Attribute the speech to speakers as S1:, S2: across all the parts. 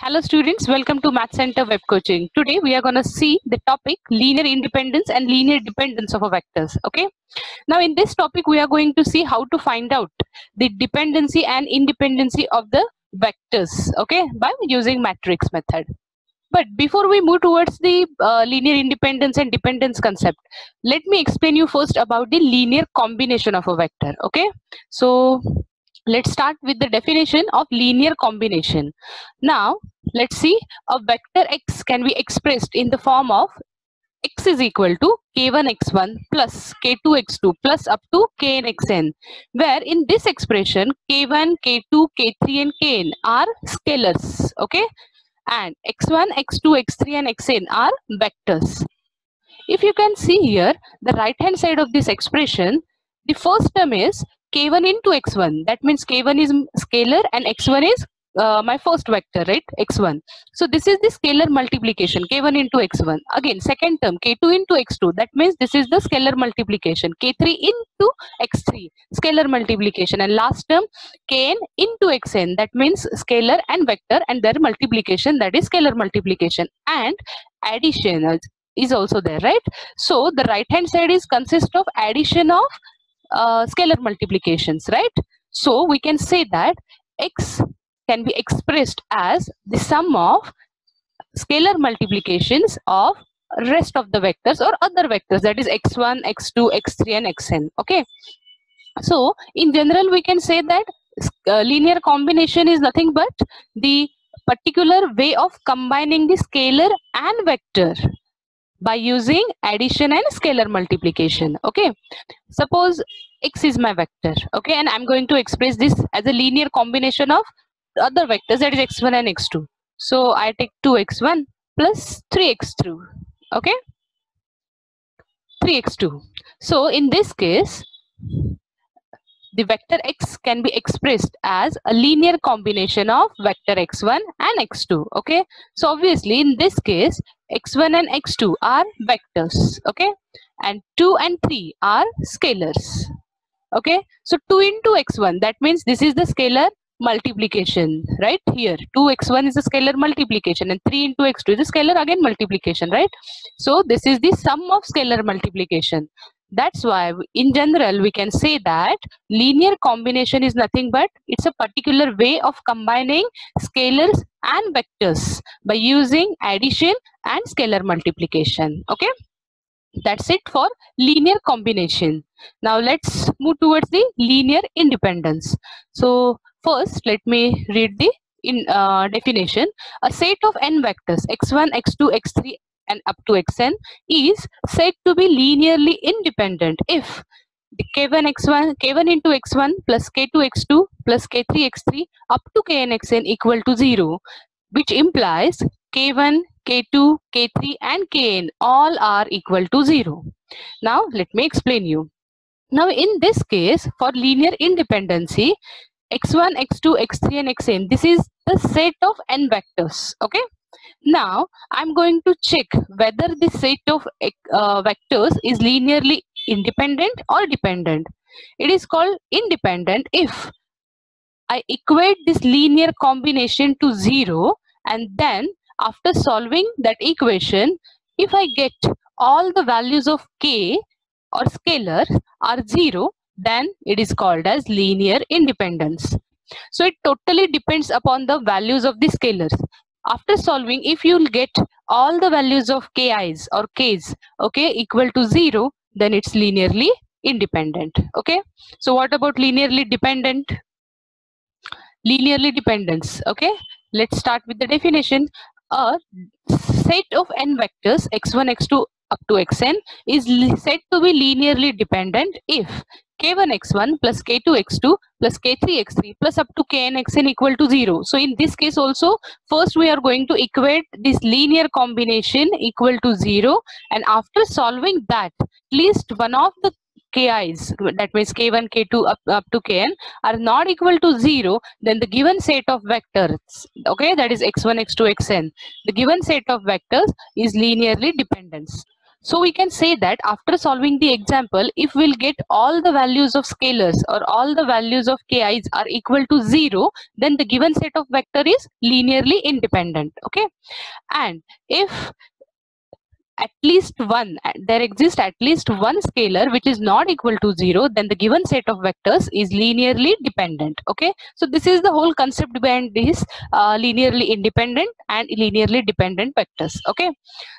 S1: Hello students, welcome to Math Center Web Coaching. Today we are going to see the topic linear independence and linear dependence of a vectors. Okay. Now in this topic we are going to see how to find out the dependency and independency of the vectors. Okay, by using matrix method. But before we move towards the linear independence and dependence concept, let me explain you first about the linear combination of a vector. Okay. So let's start with the definition of linear combination. Now, let's see, a vector x can be expressed in the form of x is equal to k1 x1 plus k2 x2 plus up to kn xn, where in this expression k1, k2, k3 and kn are scalars, okay, and x1, x2, x3 and xn are vectors. If you can see here, the right hand side of this expression, the first term is k1 into x1. That means k1 is scalar and x1 is my first vector, right? x1. So this is the scalar multiplication, k1 into x1. Again, second term, k2 into x2. That means this is the scalar multiplication, k3 into x3, scalar multiplication. And last term, kn into xn. That means scalar and vector and their multiplication, that is scalar multiplication. And addition is also there, right? So the right hand side is consist of addition of scalar multiplications, right? So we can say that x can be expressed as the sum of scalar multiplications of rest of the vectors or other vectors, that is x1, x2, x3 and xn. Okay, so in general we can say that linear combination is nothing but the particular way of combining the scalar and vector by using addition and scalar multiplication. Okay, suppose x is my vector, okay, and I'm going to express this as a linear combination of other vectors, that is x1 and x2. So I take 2x1 plus 3x2, okay, 3x2. So in this case the vector x can be expressed as a linear combination of vector x1 and x2. Okay, so obviously in this case x1 and x2 are vectors, okay, and 2 and 3 are scalars. Okay, so 2 into x1, that means this is the scalar multiplication, right? Here 2x1 is a scalar multiplication and 3 into x2 is a scalar again multiplication, right? So this is the sum of scalar multiplication. That's why in general we can say that linear combination is nothing but it's a particular way of combining scalars and vectors by using addition and scalar multiplication. Okay, that's it for linear combination. Now let's move towards the linear independence. So first let me read the definition. A set of n vectors x1, x2, x3 and up to xn is said to be linearly independent if the k1 into x1 plus k2 x2 plus k3 x3 up to kn xn equal to 0, which implies k1, k2, k3 and kn all are equal to 0. Now let me explain you. Now in this case for linear independency, x1, x2, x3 and xn, this is the set of n vectors. Okay, now I'm going to check whether the set of vectors is linearly independent or dependent. It is called independent if I equate this linear combination to 0 and then after solving that equation, if I get all the values of k or scalar are 0, then it is called as linear independence. So it totally depends upon the values of the scalars. After solving, if you'll get all the values of ki's or k's, okay, equal to 0, then it's linearly independent. Okay, so what about linearly dependent? Linearly dependence. Okay, let's start with the definition. A set of n vectors x1, x2 up to xn is said to be linearly dependent if k1 x1 plus k2 x2 plus k3 x3 plus up to kn xn equal to 0. So in this case also, first we are going to equate this linear combination equal to 0, and after solving that, at least one of the ki's, that means k1, k2 up to kn are not equal to 0, then the given set of vectors, okay, that is x1, x2, xn, the given set of vectors is linearly dependent. So we can say that after solving the example, if we'll get all the values of scalars or all the values of ki's are equal to 0, then the given set of vector is linearly independent. Okay, and if at least one, there exists at least one scalar which is not equal to 0, then the given set of vectors is linearly dependent. Okay, so this is the whole concept behind this linearly independent and linearly dependent vectors. Okay,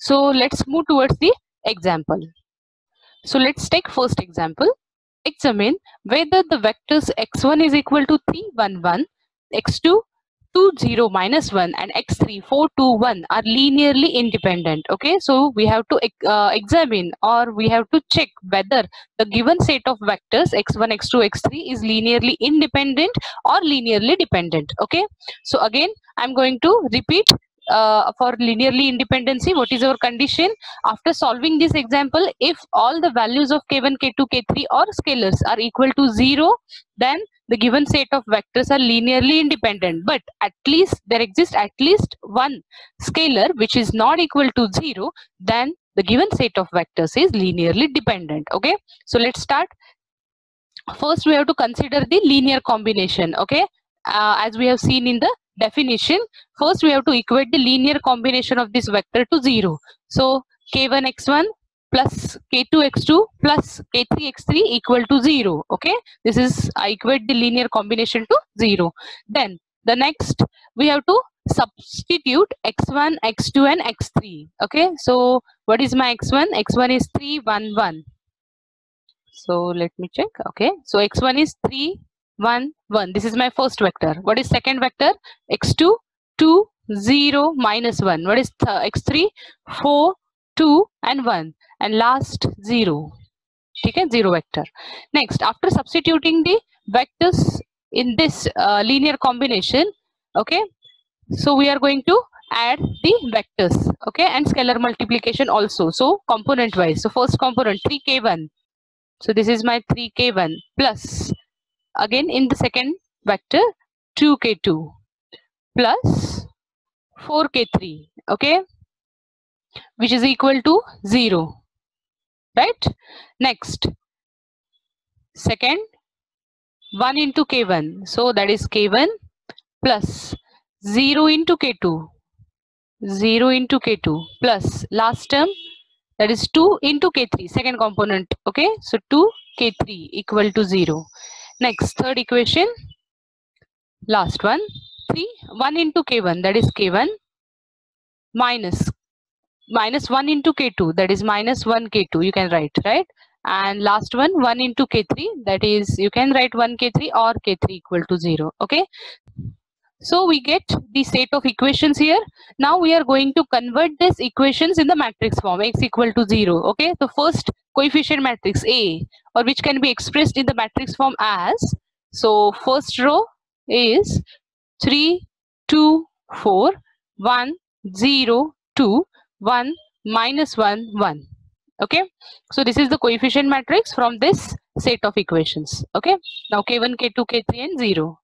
S1: so let's move towards the example. So let's take first example. Examine whether the vectors x1 is equal to 3 1 1, x2 2 0 minus 1 and x3 4 2 1 are linearly independent. Okay, so we have to examine, or we have to check whether the given set of vectors x1 x2 x3 is linearly independent or linearly dependent. Okay, so again I'm going to repeat. For linearly independency, what is our condition? After solving this example, if all the values of k1 k2 k3 or scalars are equal to 0, then the given set of vectors are linearly independent, but at least there exists at least one scalar which is not equal to 0, then the given set of vectors is linearly dependent. Okay, so let's start. First we have to consider the linear combination. Okay, as we have seen in the definition, first we have to equate the linear combination of this vector to 0. So k1 x1 plus k2 x2 plus k3 x3 equal to 0. Okay, this is I equate the linear combination to 0. Then the next we have to substitute x1 x2 and x3. Okay, so what is my x1? X1 is 3 1 1. So let me check. Okay, so x1 is 3 1 1. This is my first vector. What is second vector? x2 2 0 minus 1. What is x3? 4 2 and 1, and last 0. Okay, 0 vector. Next, after substituting the vectors in this linear combination, okay, so we are going to add the vectors, okay, and scalar multiplication also. So component wise, so first component 3k1. So this is my 3k1 plus, again in the second vector 2k2 plus 4k3, okay, which is equal to 0, right? Next, second 1 into k1, so that is k1 plus 0 into k2, 0 into k2 plus last term, that is 2 into k3, second component. Okay, so 2k3 equal to 0. Next, third equation, last one, 1 into k1, that is k1 minus 1 into k2, that is minus 1 k2, you can write, right? And last one 1 into k3, that is you can write 1 k3 or k3 equal to 0. Okay, so we get the set of equations here. Now we are going to convert these equations in the matrix form, x equal to 0. Okay, the first coefficient matrix A, or which can be expressed in the matrix form as, so first row is 3 2 4 1 0 2 1 minus 1 1. Okay, so this is the coefficient matrix from this set of equations. Okay, now k1 k2 k3 and 0.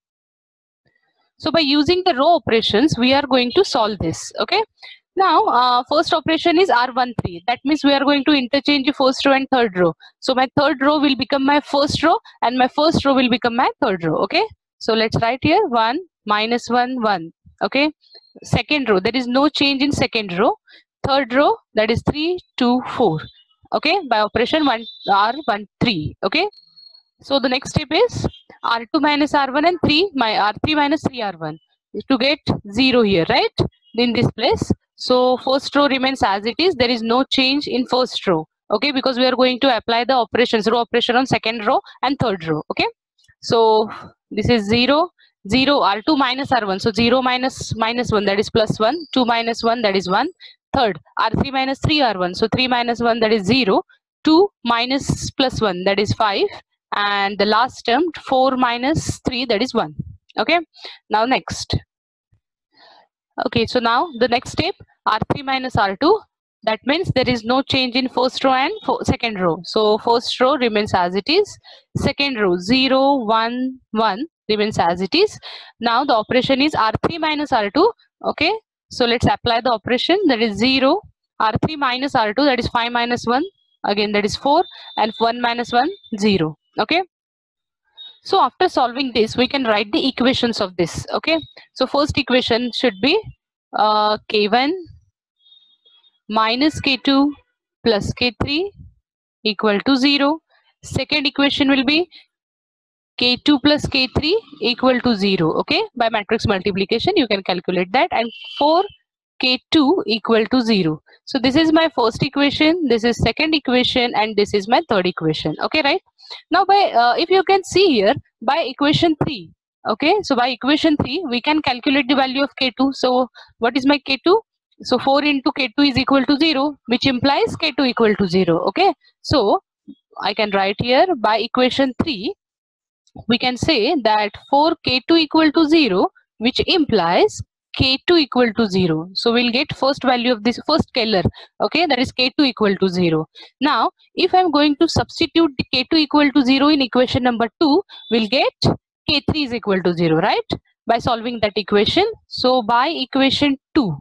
S1: So by using the row operations, we are going to solve this. Okay. Now, first operation is R13. That means we are going to interchange the first row and third row. So my third row will become my first row, and my first row will become my third row. Okay. So let's write here 1 minus 1 1. Okay. Second row, there is no change in second row. Third row, that is 3 2 4. Okay. By operation 1 R1 3. Okay. So the next step is R2 minus R1 and R3 minus 3R1 to get 0 here, right? In this place. So first row remains as it is. There is no change in first row. Okay, because we are going to apply the operations, row operation on second row and third row. Okay. So this is 0, 0, R2 minus R1. So 0 minus 1, that is plus 1. 2 minus 1, that is 1. Third, R3 minus 3R1. So 3 minus 1, that is 0. 2 minus plus 1, that is 5. And the last term 4 minus 3, that is 1. Okay, now next. Okay, so now the next step, R3 minus R2, that means there is no change in first row and second row. So first row remains as it is, second row 0 1 1 remains as it is. Now the operation is R3 minus R2. Okay, so let's apply the operation, that is 0 R3 minus R2, that is 5 minus 1, again that is 4, and 1 minus 1, 0. Okay. So after solving this, we can write the equations of this. Okay. So first equation should be K1 minus K2 plus K3 equal to 0. Second equation will be K2 plus K3 equal to 0. Okay. By matrix multiplication, you can calculate that. And 4 K2 equal to 0. So this is my first equation, this is second equation, and this is my third equation. Okay, right? Now by if you can see here, by equation 3, okay, so by equation 3 we can calculate the value of K2. So what is my K2? So 4 into K2 is equal to 0, which implies K2 equal to 0. Okay, so I can write here by equation 3 we can say that for K2 equal to 0, which implies K2 equal to 0. So we'll get first value of this first scalar, okay, that is K2 equal to 0. Now, if I'm going to substitute the K2 equal to 0 in equation number 2, we'll get K3 is equal to 0, right? By solving that equation. So by equation 2,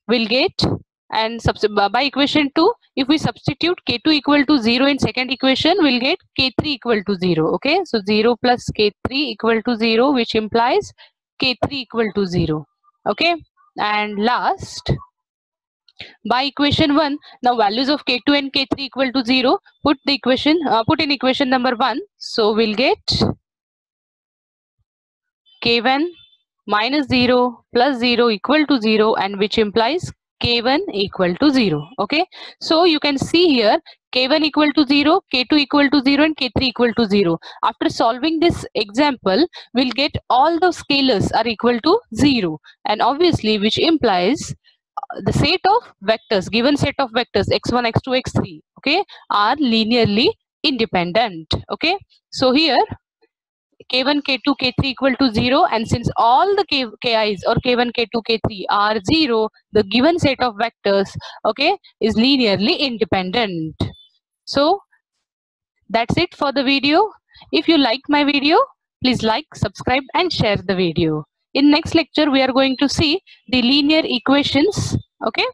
S1: we'll get, and by equation 2, if we substitute K2 equal to 0 in second equation, we'll get K3 equal to 0. Okay, so 0 plus K3 equal to 0, which implies K3 equal to 0. Okay, and last, by equation 1, now values of K2 and K3 equal to 0, put the equation, put in equation number 1. So we'll get K1 minus 0 plus 0 equal to 0, and which implies K1 equal to 0. Okay, so you can see here K1 equal to 0, K2 equal to 0, and K3 equal to 0. After solving this example, we'll get all the scalars are equal to 0, and obviously which implies the set of vectors, given set of vectors x1, x2, x3, okay, are linearly independent. Okay, so here K1, K2, K3 equal to 0, and since all the Ki's or K1, K2, K3 are 0, the given set of vectors, okay, is linearly independent. So that's it for the video. If you like my video, please like, subscribe, and share the video. In next lecture, we are going to see the linear equations. Okay.